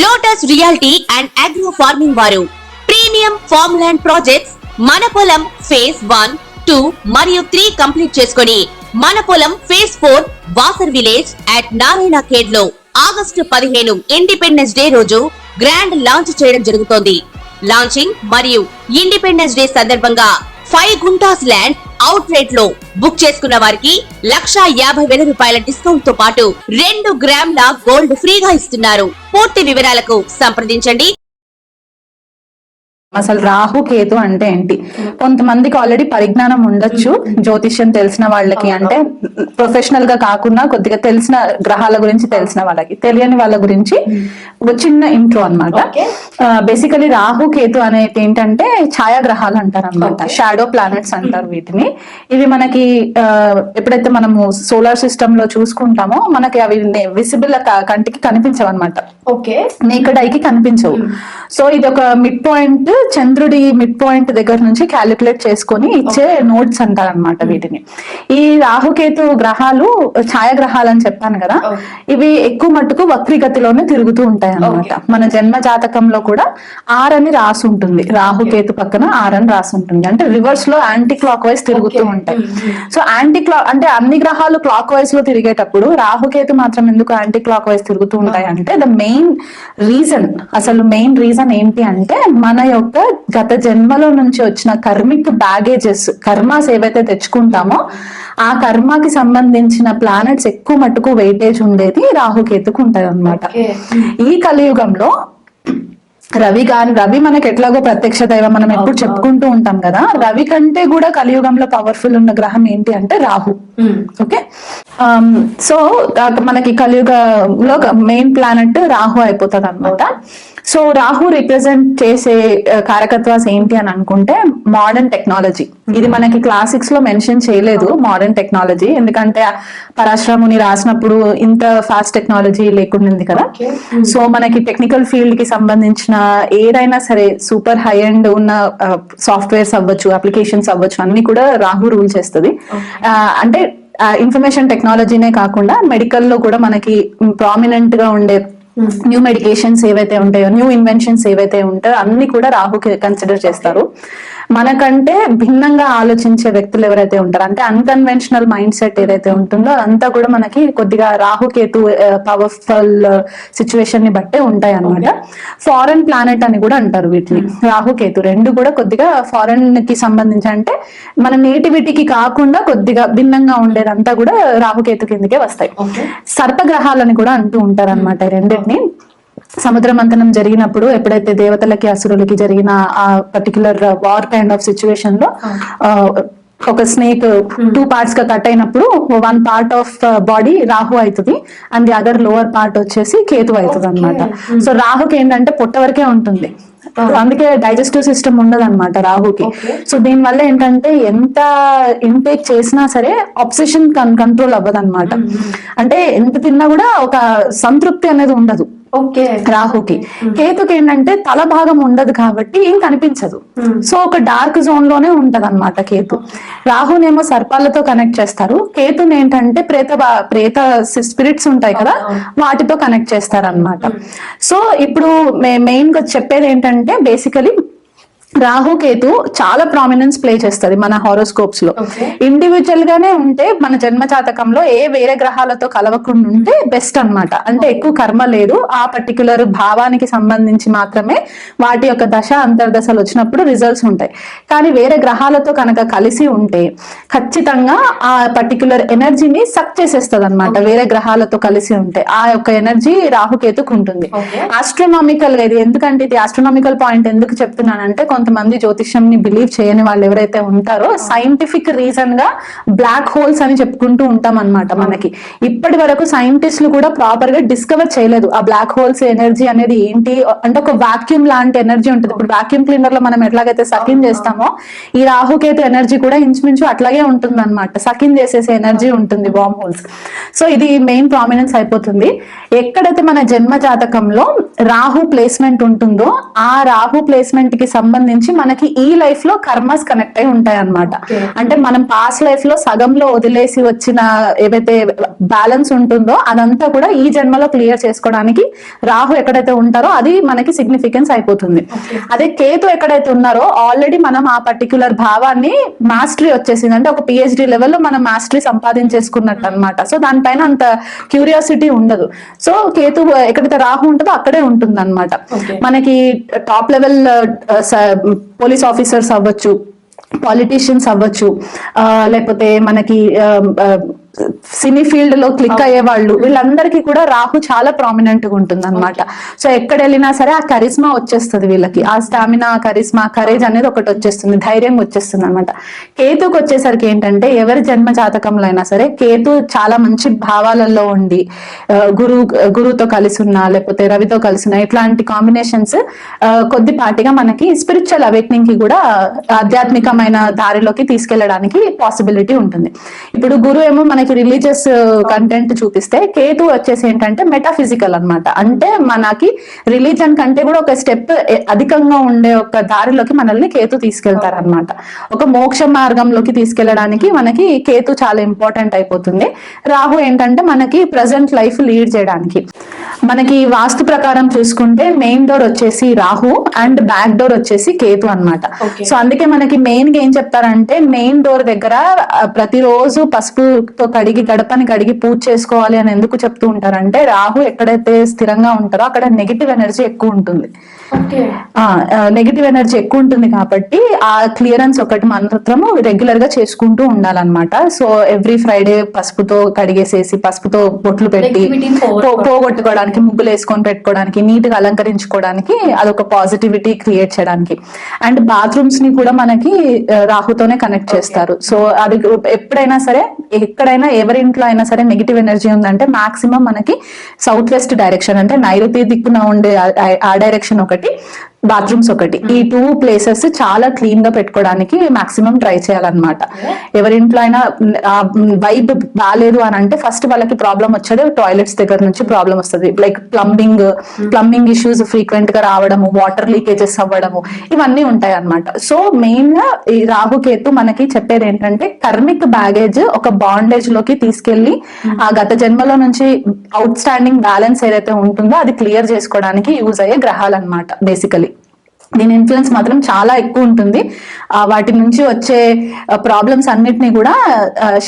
Lotus reality and agro farming వారు premium farm land projects మన పొలం ఫేజ్ 1, 2 మరియు 3 కంప్లీట్ చేసుకుని మన పొలం phase 4 Wasar village at Narayana Khed లో ఆగస్టు 15 ఇండిపెండెన్స్ డే రోజు గ్రాండ్ లాంచ్ చేయడం జరుగుతోంది. లాంచింగ్ మరియు ఇండిపెండెన్స్ డే సందర్భంగా 5 గుంటాస్ ల్యాండ్ అవుట్ రేట్ లో బుక్ చేసుకున్న వారికి 1,50,000 రూపాయల డిస్కౌంట్ తో పాటు 2 గ్రాముల గోల్డ్ ఫ్రీగా ఇస్తున్నారు. పూర్తి వివరాలకు సంప్రదించండి. అసలు రాహు కేతు అంటే ఏంటి? కొంతమందికి ఆల్రెడీ పరిజ్ఞానం ఉండొచ్చు, జ్యోతిష్యం తెలిసిన వాళ్ళకి, అంటే ప్రొఫెషనల్ గా కాకుండా కొద్దిగా తెలిసిన గ్రహాల గురించి తెలిసిన వాళ్ళకి. తెలియని వాళ్ళ గురించి చిన్న ఇంట్రో అన్నమాట. బేసికలీ రాహు కేతు అనేది ఏంటంటే ఛాయాగ్రహాలు అంటారు అనమాట, షాడో ప్లానెట్స్ అంటారు వీటిని. ఇవి మనకి ఎప్పుడైతే మనము సోలార్ సిస్టమ్ లో చూసుకుంటామో మనకి అవి విజిబుల్ కంటికి కనిపించవు అనమాట, నేకెడ్ ఐకి కనిపించవు. సో ఇది ఒక మిడ్ పాయింట్, చంద్రుడి మిడ్ పాయింట్ దగ్గర నుంచి క్యాలిక్యులేట్ చేసుకొని ఇచ్చే నోట్స్ అంటారు అనమాట వీటిని. ఈ రాహుకేతు గ్రహాలు ఛాయాగ్రహాలు అని చెప్పాను కదా, ఇవి ఎక్కువ మట్టుకు వక్రీగతిలోనే తిరుగుతూ ఉంటాయి అన్నమాట. మన జన్మ జాతకంలో కూడా ఆర్ అని రాసి ఉంటుంది, రాహుకేతు పక్కన ఆర్ అని రాసి ఉంటుంది. అంటే రివర్స్ లో యాంటీ క్లాక్ వైజ్ తిరుగుతూ ఉంటాయి. సో యాంటీ క్లాక్ అంటే అన్ని గ్రహాలు క్లాక్ వైజ్ లో తిరిగేటప్పుడు రాహుకేతు మాత్రం ఎందుకు యాంటీ క్లాక్ వైజ్ తిరుగుతూ ఉంటాయి అంటే, ద మెయిన్ రీజన్, అసలు మెయిన్ రీజన్ ఏంటి అంటే, మన యొక్క గత జన్మలో నుంచి వచ్చిన కర్మిక్ బ్యాగేజెస్, కర్మాస్ ఏవైతే తెచ్చుకుంటామో ఆ కర్మకి సంబంధించిన ప్లానెట్స్ ఎక్కువ మట్టుకు వెయిటేజ్ ఉండేది రాహుకేతుకు ఉంటది అనమాట. ఈ కలియుగంలో రవి మనకి ఎట్లాగో ప్రత్యక్ష దైవం, మనం ఎప్పుడు చెప్పుకుంటూ ఉంటాం కదా. రవి కంటే కూడా కలియుగంలో పవర్ఫుల్ ఉన్న గ్రహం ఏంటి అంటే రాహు. ఓకే, సో మనకి కలియుగంలో మెయిన్ ప్లానెట్ రాహు అయిపోతుంది అనమాట. సో రాహు రిప్రజెంట్ చేసే కారకత్వాస్ ఏంటి అని అనుకుంటే మోడర్న్ టెక్నాలజీ. ఇది మనకి క్లాసిక్స్ లో మెన్షన్ చేయలేదు మోడర్న్ టెక్నాలజీ, ఎందుకంటే పరాశరముని రాసినప్పుడు ఇంత ఫాస్ట్ టెక్నాలజీ లేకుండింది కదా. సో మనకి టెక్నికల్ ఫీల్డ్ కి సంబంధించిన ఏదైనా సరే సూపర్ హై అండ్ ఉన్న సాఫ్ట్వేర్స్ అవ్వచ్చు, అప్లికేషన్స్ అవ్వచ్చు, అన్ని కూడా రాహు రూల్ చేస్తుంది. అంటే ఇన్ఫర్మేషన్ టెక్నాలజీనే కాకుండా మెడికల్ లో కూడా మనకి ప్రామినెంట్ గా ఉండే న్యూ మెడికేషన్స్ ఏవైతే ఉంటాయో, న్యూ ఇన్వెన్షన్స్ ఏవైతే ఉంటాయో అన్ని కూడా రాహు కన్సిడర్ చేస్తారు. మనకంటే భిన్నంగా ఆలోచించే వ్యక్తులు ఎవరైతే ఉంటారో, అంటే అన్కన్వెన్షనల్ మైండ్ సెట్ ఏదైతే ఉంటుందో అదంతా కూడా మనకి కొద్దిగా రాహుకేతు పవర్ఫుల్ సిచ్యువేషన్ ని బట్టే ఉంటాయి అన్నమాట. ఫారెన్ ప్లానెట్ అని కూడా అంటారు వీటిని. రాహుకేతు రెండు కూడా కొద్దిగా ఫారెన్ కి సంబంధించి, అంటే మన నేటివిటీకి కాకుండా కొద్దిగా భిన్నంగా ఉండేదంతా కూడా రాహుకేతు కిందకే వస్తాయి. సర్పగ్రహాలని కూడా అంటూ ఉంటారు అనమాట రెండింటిని. సముద్ర మంథనం జరిగినప్పుడు ఎప్పుడైతే దేవతలకి అసురులకి జరిగిన ఆ particular war kind of situation లో ఒక స్నేక్ 2 పార్ట్స్ గా కట్ అయినప్పుడు 1 పార్ట్ ఆఫ్ బాడీ రాహు అవుతుంది and the other lower part వచ్చేసి కేతు అవుతుంది అనమాట. సో రాహుకి ఏంటంటే పొట్ట వరకే ఉంటుంది, అందుకే డైజెస్టివ్ సిస్టమ్ ఉండదు అనమాట రాహుకి. సో దీని వల్ల ఏంటంటే ఎంత ఇంటేక్ చేసినా సరే ఆబ్సెషన్ కంట్రోల్ అవ్వదు అనమాట. అంటే ఎంత తిన్నా కూడా ఒక సంతృప్తి అనేది ఉండదు రాహుకి. కేతుకి ఏంటంటే తల భాగం ఉండదు కాబట్టి ఏం కనిపించదు, సో ఒక డార్క్ జోన్ లోనే ఉంటది అనమాట కేతు. రాహునేమో సర్పాలతో కనెక్ట్ చేస్తారు, కేతుని ఏంటంటే ప్రేత స్పిరిట్స్ ఉంటాయి కదా వాటితో కనెక్ట్ చేస్తారు అనమాట. సో ఇప్పుడు మెయిన్ గా చెప్పేది ఏంటంటే, బేసికలీ రాహుకేతు చాలా ప్రామినెన్స్ ప్లే చేస్తుంది మన హారోస్కోప్స్ లో. ఇండివిజువల్ గానే ఉంటే మన జన్మ జాతకంలో వేరే గ్రహాలతో కలవకుండా ఉంటే బెస్ట్ అన్నమాట. అంటే ఎక్కువ కర్మ లేదు, ఆ పర్టికులర్ భావానికి సంబంధించి మాత్రమే వాటి యొక్క దశ అంతర్దశలు వచ్చినప్పుడు రిజల్ట్స్ ఉంటాయి. కానీ వేరే గ్రహాలతో కనుక కలిసి ఉంటే ఖచ్చితంగా ఆ పర్టికులర్ ఎనర్జీని సక్ చేసేస్తుంది అనమాట. వేరే గ్రహాలతో కలిసి ఉంటే ఆ యొక్క ఎనర్జీ రాహుకేతుకు ఉంటుంది. ఆస్ట్రోనామికల్ గా ఇది, ఎందుకంటే ఇది ఆస్ట్రోనామికల్ పాయింట్ ఎందుకు చెప్తున్నానంటే, కొంతమంది జ్యోతిష్యం ని బిలీవ్ చేయని వాళ్ళు ఎవరైతే ఉంటారో సైంటిఫిక్ రీజన్ గా బ్లాక్ హోల్స్ అని చెప్పుకుంటూ ఉంటాం అనమాట. మనకి ఇప్పటి వరకు సైంటిస్టులు కూడా ప్రాపర్ గా డిస్కవర్ చేయలేదు ఆ బ్లాక్ హోల్స్ ఎనర్జీ అనేది ఏంటి. అంటే ఒక వాక్యూమ్ లాంటి ఎనర్జీ ఉంటుంది. ఇప్పుడు వాక్యూమ్ క్లీనర్ లో మనం ఎట్లాగైతే సకిన్ చేస్తామో ఈ రాహుకేతు ఎనర్జీ కూడా ఇంచుమించు అట్లాగే ఉంటుంది అనమాట. సకిన్ చేసేసే ఎనర్జీ ఉంటుంది, వామ్ హోల్స్. సో ఇది మెయిన్ ప్రామినెన్స్ అయిపోతుంది. ఎక్కడైతే మన జన్మ జాతకంలో రాహు ప్లేస్మెంట్ ఉంటుందో ఆ రాహు ప్లేస్మెంట్ కి సంబంధించి సంబంధించి మనకి ఈ లైఫ్ లో కర్మస్ కనెక్ట్ అయి ఉంటాయి అన్నమాట. అంటే మనం పాస్ట్ లైఫ్ లో సగంలో వదిలేసి వచ్చిన ఏవైతే బ్యాలెన్స్ ఉంటుందో అదంతా కూడా ఈ జన్మలో క్లియర్ చేసుకోవడానికి రాహు ఎక్కడైతే ఉంటారో అది మనకి సిగ్నిఫికెన్స్ అయిపోతుంది. అదే కేతు ఎక్కడైతే ఉన్నారో ఆల్రెడీ మనం ఆ పర్టిక్యులర్ భావాన్ని మాస్టరీ వచ్చేసింది, అంటే ఒక పిహెచ్డి లెవెల్లో మనం మాస్టరీ సంపాదించేసుకున్నట్టు అనమాట. సో దానిపైన అంత క్యూరియాసిటీ ఉండదు. సో కేతు ఎక్కడైతే రాహు ఉంటుందో అక్కడే ఉంటుంది అనమాట. మనకి టాప్ లెవెల్ పోలీస్ ఆఫీసర్స్ అవ్వచ్చు, పాలిటీషియన్స్ అవ్వచ్చు, లేకపోతే మనకి సినీ ఫీల్డ్ లో క్లిక్ అయ్యే వాళ్ళు, వీళ్ళందరికీ కూడా రాహు చాలా ప్రామినెంట్ గా ఉంటుంది అనమాట. సో ఎక్కడ వెళ్ళినా సరే ఆ కరిస్మా వచ్చేస్తుంది వీళ్ళకి, ఆ స్టామినా, కరిస్మా, కరేజ్ అనేది ఒకటి వచ్చేస్తుంది, ధైర్యం వచ్చేస్తుంది అనమాట. కేతుకు వచ్చేసరికి ఏంటంటే ఎవరి జన్మ జాతకంలో అయినా సరే కేతు చాలా మంచి భావాలలో ఉండి గురువుతో కలిసి ఉన్నా లేకపోతే రవితో కలిసి ఉన్నా ఇట్లాంటి కాంబినేషన్స్ కొద్దిపాటిగా మనకి స్పిరిచువల్ అవేక్నింగ్ కి కూడా ఆధ్యాత్మికమైన దారిలోకి తీసుకెళ్లడానికి పాసిబిలిటీ ఉంటుంది. ఇప్పుడు గురువు ఏమో మనకి రిలీజియస్ కంటెంట్ చూపిస్తే కేతు వచ్చేసి ఏంటంటే మెటాఫిజికల్ అన్నమాట. అంటే మనకి రిలీజన్ కంటే కూడా ఒక స్టెప్ అధికంగా ఉండే ఒక దారిలోకి మనల్ని కేతు తీసుకెళ్తారు అనమాట. ఒక మోక్ష మార్గంలోకి తీసుకెళ్లడానికి మనకి కేతు చాలా ఇంపార్టెంట్ అయిపోతుంది. రాహు ఏంటంటే మనకి ప్రజెంట్ లైఫ్ లీడ్ చేయడానికి. మనకి వాస్తు ప్రకారం చూసుకుంటే మెయిన్ డోర్ వచ్చేసి రాహు అండ్ బ్యాక్ డోర్ వచ్చేసి కేతు అన్నమాట. సో అందుకే మనకి మెయిన్ గా ఏం చెప్తారంటే మెయిన్ డోర్ దగ్గర ప్రతిరోజు పసుపుతో కడిగి గడపని కడిగి పూజ చేసుకోవాలి అని ఎందుకు చెప్తూ ఉంటారంటే రాహు ఎక్కడైతే స్థిరంగా ఉంటారో అక్కడ నెగిటివ్ ఎనర్జీ ఎక్కువ ఉంటుంది. నెగిటివ్ ఎనర్జీ ఎక్కువ ఉంటుంది కాబట్టి ఆ క్లియరెన్స్ ఒకటి మాత్రము రెగ్యులర్ గా చేసుకుంటూ ఉండాలన్నమాట. సో ఎవ్రీ ఫ్రైడే పసుపుతో కడిగేసేసి పసుపుతో బొట్లు పెట్టి పోగొట్టుకోవడానికి, ముగ్గులు వేసుకొని పెట్టుకోవడానికి, నీట్ గా అలంకరించుకోవడానికి, అదొక పాజిటివిటీ క్రియేట్ చేయడానికి. అండ్ బాత్రూమ్స్ ని కూడా మనకి రాహుతోనే కనెక్ట్ చేస్తారు. సో అది ఎప్పుడైనా సరే ఎక్కడైనా ఎవరి ఇంట్లో అయినా సరే నెగిటివ్ ఎనర్జీ ఉందంటే మాక్సిమం మనకి సౌత్ వెస్ట్ డైరెక్షన్ అంటే నైరుతి దిక్కున ఉండే ఆ డైరెక్షన్ ఒకటి, బాత్రూమ్స్ ఒకటి, ఈ 2 ప్లేసెస్ చాలా క్లీన్ గా పెట్టుకోవడానికి మాక్సిమం ట్రై చేయాలన్నమాట. ఎవరింట్లో అయినా వైబ్ బాగాలేదు అని అంటే ఫస్ట్ వాళ్ళకి ప్రాబ్లం వచ్చేది టాయిలెట్స్ దగ్గర నుంచి ప్రాబ్లం వస్తుంది. లైక్ ప్లంబింగ్ ఇష్యూస్ ఫ్రీక్వెంట్ గా రావడము, వాటర్ లీకేజెస్ అవ్వడము, ఇవన్నీ ఉంటాయి అన్నమాట. సో మెయిన్ గా ఈ రాహుకేతు మనకి చెప్పేది ఏంటంటే కర్మిక్ బ్యాగేజ్ ఒక బాండేజ్ లోకి తీసుకెళ్లి ఆ గత జన్మలో నుంచి అవుట్ స్టాండింగ్ బ్యాలెన్స్ ఏదైతే ఉంటుందో అది క్లియర్ చేసుకోవడానికి యూజ్ అయ్యే గ్రహాలు అన్నమాట బేసికలీ. దీని ఇన్ఫ్లుయెన్స్ మాత్రం చాలా ఎక్కువ ఉంటుంది. వాటి నుంచి వచ్చే ప్రాబ్లమ్స్ అన్నిటిని కూడా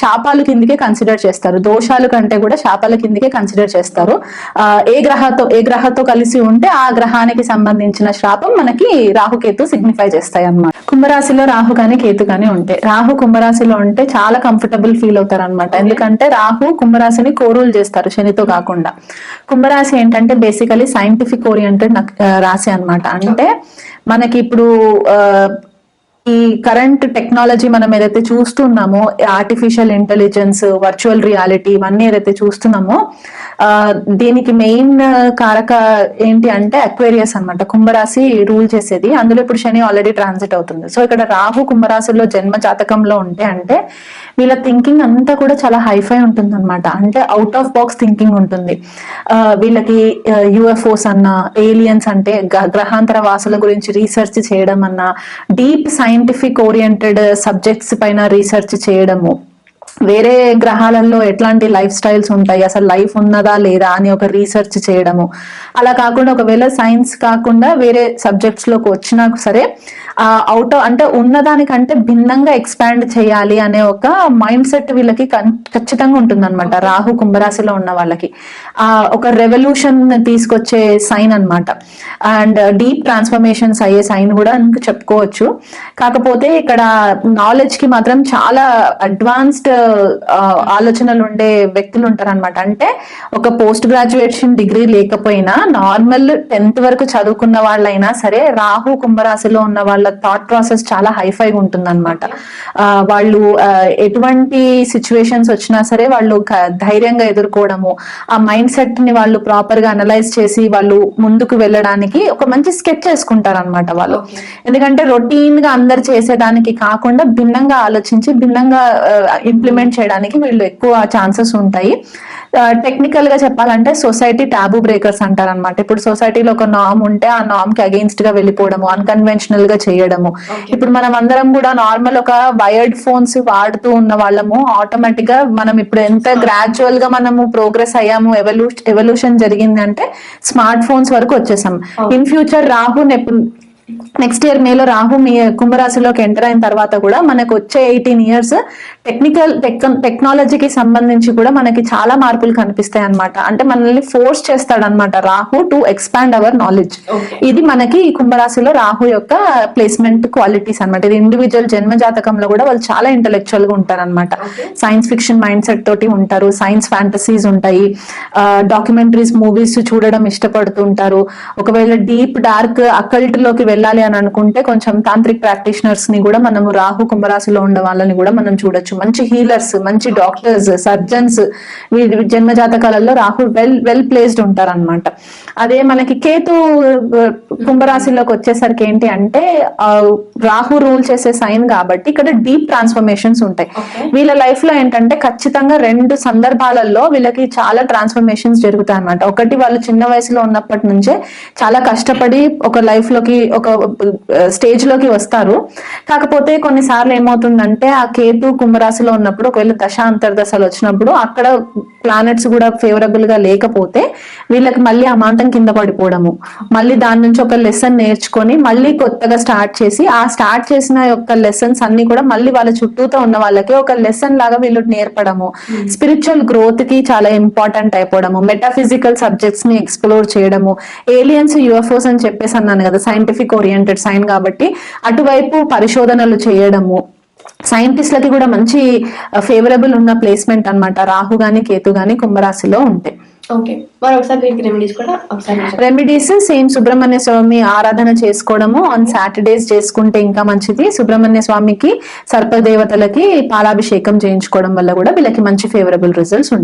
శాపాలు కిందకే కన్సిడర్ చేస్తారు, దోషాల కంటే కూడా శాపాల కిందకే కన్సిడర్ చేస్తారు. ఏ గ్రహంతో కలిసి ఉంటే ఆ గ్రహానికి సంబంధించిన శాపం మనకి రాహుకేతు సిగ్నిఫై చేస్తాయి అన్నమాట. కుంభరాశిలో రాహు కానీ కేతు కానీ ఉంటే, రాహు కుంభరాశిలో ఉంటే చాలా కంఫర్టబుల్ ఫీల్ అవుతారు అనమాట. ఎందుకంటే రాహు కుంభరాశిని కోరూలు చేస్తారు శనితో కాకుండా. కుంభరాశి ఏంటంటే బేసికలీ సైంటిఫిక్ ఓరియంటెడ్ రాశి అన్నమాట. అంటే మనకి ఇప్పుడు ఈ కరెంట్ టెక్నాలజీ మనం ఏదైతే చూస్తున్నామో, ఆర్టిఫిషియల్ ఇంటెలిజెన్స్, వర్చువల్ రియాలిటీ, ఇవన్నీ ఏదైతే చూస్తున్నామో దీనికి మెయిన్ కారక ఏంటి అంటే అక్వేరియస్ అన్నమాట. కుంభరాశి రూల్ చేసేది. అందులో ఇప్పుడు శని ఆల్రెడీ ట్రాన్సిట్ అవుతుంది. సో ఇక్కడ రాహు కుంభరాశిలో జన్మ జాతకంలో ఉంటే అంటే వీళ్ళ థింకింగ్ అంతా కూడా చాలా హైఫై ఉంటుంది అనమాట. అంటే అవుట్ ఆఫ్ బాక్స్ థింకింగ్ ఉంటుంది వీళ్ళకి. యుఎఫ్ఓస్ అన్నా, ఏలియన్స్ అంటే గ్రహాంతర వాసుల గురించి రీసెర్చ్ చేయడం అన్నా, డీప్ సైంటిఫిక్ ఓరియంటెడ్ సబ్జెక్ట్స్ పైన రీసెర్చ్ చేయడము, వేరే గ్రహాలలో ఎట్లాంటి లైఫ్ స్టైల్స్ ఉంటాయి, అసలు లైఫ్ ఉన్నదా లేదా అని ఒక రీసెర్చ్ చేయడము. అలా కాకుండా ఒకవేళ సైన్స్ కాకుండా వేరే సబ్జెక్ట్స్ లోకి వచ్చినా సరే అంటే ఉన్నదానికంటే భిన్నంగా ఎక్స్పాండ్ చేయాలి అనే ఒక మైండ్ సెట్ వీళ్ళకి ఖచ్చితంగా ఉంటుంది అనమాట. రాహు కుంభరాశిలో ఉన్న వాళ్ళకి ఒక రెవల్యూషన్ తీసుకొచ్చే సైన్ అన్నమాట. అండ్ డీప్ ట్రాన్స్ఫర్మేషన్స్ అయ్యే సైన్ కూడా చెప్పుకోవచ్చు. కాకపోతే ఇక్కడ నాలెడ్జ్ కి మాత్రం చాలా అడ్వాన్స్డ్ ఆలోచనలు ఉండే వ్యక్తులు ఉంటారు అనమాట. అంటే ఒక పోస్ట్ గ్రాడ్యుయేషన్ డిగ్రీ లేకపోయినా నార్మల్ 10th వరకు చదువుకున్న వాళ్ళైనా సరే రాహు కుంభరాశిలో ఉన్న వాళ్ళ థాట్ ప్రాసెస్ చాలా హైఫైగా ఉంటుంది అనమాట. వాళ్ళు ఎటువంటి సిచ్యువేషన్స్ వచ్చినా సరే వాళ్ళు ధైర్యంగా ఎదుర్కోవడము, ఆ మైండ్ సెట్ ని వాళ్ళు ప్రాపర్ గా అనలైజ్ చేసి వాళ్ళు ముందుకు వెళ్ళడానికి ఒక మంచి స్కెచ్ చేసుకుంటారు అనమాట వాళ్ళు. ఎందుకంటే రొటీన్ గా అందరు చేసేదానికి కాకుండా భిన్నంగా ఆలోచించి భిన్నంగా ఇంప్లిమెంట్ ఇంప్లిమెంట్ చేయడానికి వీళ్ళు ఎక్కువ ఛాన్సెస్ ఉంటాయి. టెక్నికల్ గా చెప్పాలంటే సొసైటీ టాబూ బ్రేకర్స్ అంటారు అనమాట. ఇప్పుడు సొసైటీలో ఒక నామ్ ఉంటే ఆ నామ్ కి అగెయిన్స్ట్ గా వెళ్ళిపోవడము, అన్కన్వెన్షనల్ గా చేయడము. ఇప్పుడు మనం అందరం కూడా నార్మల్ ఒక వైర్డ్ ఫోన్స్ వాడుతూ ఉన్న వాళ్ళము, ఆటోమేటిక్ గా మనం ఇప్పుడు ఎంత గ్రాడ్యువల్ గా మనము ప్రోగ్రెస్ అయ్యాము, ఎవల్యూషన్ జరిగింది అంటే స్మార్ట్ ఫోన్స్ వరకు వచ్చేసాం. In future Rahu next year మేలో రాహు మీ కుంభరాశిలోకి ఎంటర్ అయిన తర్వాత కూడా మనకు వచ్చే 18 years టెక్నాలజీకి సంబంధించి కూడా మనకి చాలా మార్పులు కనిపిస్తాయి అన్నమాట. అంటే మనల్ని ఫోర్స్ చేస్తాడనమాట Rahu to expand our knowledge. ఇది మనకి ఈ కుంభరాశిలో రాహు యొక్క ప్లేస్మెంట్ క్వాలిటీస్ అన్నమాట. ఇది ఇండివిజువల్ జన్మ జాతకంలో కూడా వాళ్ళు చాలా ఇంటెలెక్చువల్ గా ఉంటారు అనమాట. సైన్స్ ఫిక్షన్ మైండ్ సెట్ తోటి ఉంటారు, సైన్స్ ఫ్యాంటసీస్ ఉంటాయి, డాక్యుమెంటరీస్ మూవీస్ చూడడం ఇష్టపడుతుంటారు. ఒకవేళ డీప్ డార్క్ అకల్ట్ లోకి వెళ్ళాలి అని అనుకుంటే కొంచెం తాంత్రిక్ ప్రాక్టీషనర్స్ ని కూడా మనము రాహు కుంభరాశిలో ఉండే వాళ్ళని కూడా మనం చూడొచ్చు. మంచి హీలర్స్, మంచి డాక్టర్స్, సర్జన్స్ వీరి జన్మ జాతకాలలో రాహు వెల్ ప్లేస్డ్ ఉంటారన్నమాట. అదే మనకి కేతు కుంభరాశిలోకి వచ్చేసరికి ఏంటి అంటే రాహు రూల్ చేసే సైన్ కాబట్టి ఇక్కడ డీప్ ట్రాన్స్ఫర్మేషన్స్ ఉంటాయి. వీళ్ళ లైఫ్ లో ఏంటంటే ఖచ్చితంగా 2 సందర్భాలలో వీళ్ళకి చాలా ట్రాన్స్ఫర్మేషన్స్ జరుగుతాయి అన్నమాట. ఒకటి వాళ్ళు చిన్న వయసులో ఉన్నప్పటి నుంచే చాలా కష్టపడి ఒక లైఫ్ లోకి ఒక స్టేజ్ లోకి వస్తారు. కాకపోతే కొన్నిసార్లు ఏమవుతుందంటే ఆ కేతు కుంభరాశిలో ఉన్నప్పుడు ఒకవేళ దశ అంతర్దశలు వచ్చినప్పుడు అక్కడ ప్లానెట్స్ కూడా ఫేవరబుల్ గా లేకపోతే వీళ్ళకి మళ్ళీ అమాంతం కింద పడిపోవడము, మళ్ళీ దాని నుంచి ఒక లెసన్ నేర్చుకొని మళ్ళీ కొత్తగా స్టార్ట్ చేసి ఆ స్టార్ట్ చేసిన యొక్క లెసన్స్ అన్ని కూడా మళ్ళీ వాళ్ళ చుట్టూతో ఉన్న వాళ్ళకి ఒక లెసన్ లాగా వీళ్ళు నేర్పడము, స్పిరిచువల్ గ్రోత్ కి చాలా ఇంపార్టెంట్ అయిపోవడము, మెటాఫిజికల్ సబ్జెక్ట్స్ ని ఎక్స్ప్లోర్ చేయడము, ఏలియన్స్ యుఎఫ్ఓస్ అని చెప్పేసి అన్నాను కదా, సైంటిఫిక్ ఓరియంటెడ్ సైన్ కాబట్టి అటువైపు పరిశోధనలు చేయడము. సైంటిస్ట్లకి కూడా మంచి ఫేవరబుల్ ఉన్న ప్లేస్మెంట్ అన్నమాట రాహు గాని కేతు గాని కుంభరాశిలో ఉంటే. రెమెడీస్ సేమ్ సుబ్రహ్మణ్య స్వామి ఆరాధన చేసుకోవడము ఆన్ సాటర్డేస్ చేసుకుంటే ఇంకా మంచిది. సుబ్రహ్మణ్య స్వామికి సర్పదేవతలకి పాలాభిషేకం చేయించుకోవడం వల్ల కూడా వీళ్ళకి మంచి ఫేవరబుల్ రిజల్ట్స్ ఉంటాయి.